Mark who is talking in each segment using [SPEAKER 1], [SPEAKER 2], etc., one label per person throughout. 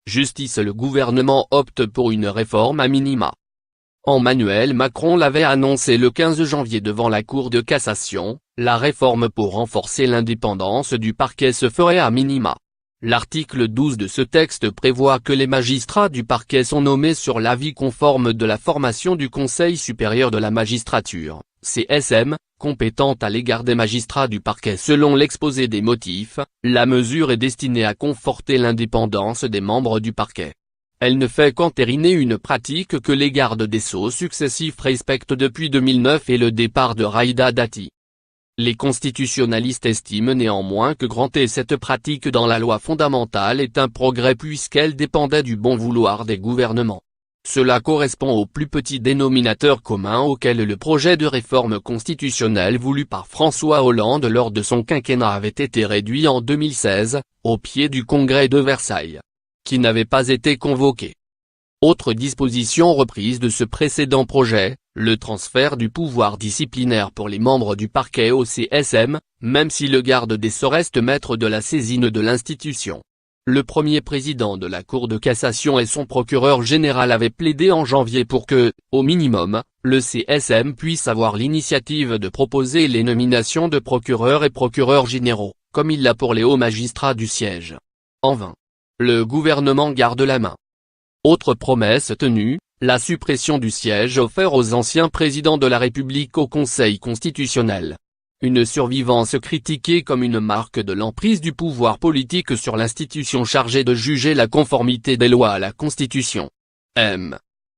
[SPEAKER 1] Justice. Le gouvernement opte pour une réforme à minima. Emmanuel Macron l'avait annoncé le 15 janvier devant la Cour de cassation, la réforme pour renforcer l'indépendance du parquet se ferait à minima. L'article 12 de ce texte prévoit que les magistrats du parquet sont nommés sur l'avis conforme de la formation du Conseil supérieur de la magistrature, CSM, compétente à l'égard des magistrats du parquet. Selon l'exposé des motifs, la mesure est destinée à conforter l'indépendance des membres du parquet. Elle ne fait qu'entériner une pratique que les gardes des Sceaux successifs respectent depuis 2009 et le départ de Rachida Dati. Les constitutionnalistes estiment néanmoins que granter cette pratique dans la loi fondamentale est un progrès puisqu'elle dépendait du bon vouloir des gouvernements. Cela correspond au plus petit dénominateur commun auquel le projet de réforme constitutionnelle voulu par François Hollande lors de son quinquennat avait été réduit en 2016, au pied du Congrès de Versailles, qui n'avait pas été convoqué. Autre disposition reprise de ce précédent projet, le transfert du pouvoir disciplinaire pour les membres du parquet au CSM, même si le garde des Sceaux reste maître de la saisine de l'institution. Le premier président de la Cour de cassation et son procureur général avaient plaidé en janvier pour que, au minimum, le CSM puisse avoir l'initiative de proposer les nominations de procureurs et procureurs généraux, comme il l'a pour les hauts magistrats du siège. En vain. Le gouvernement garde la main. Autre promesse tenue, la suppression du siège offert aux anciens présidents de la République au Conseil constitutionnel. Une survivance critiquée comme une marque de l'emprise du pouvoir politique sur l'institution chargée de juger la conformité des lois à la Constitution.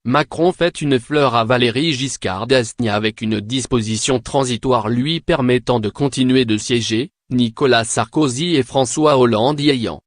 [SPEAKER 1] Macron fait une fleur à Valéry Giscard d'Estaing avec une disposition transitoire lui permettant de continuer de siéger, Nicolas Sarkozy et François Hollande y ayant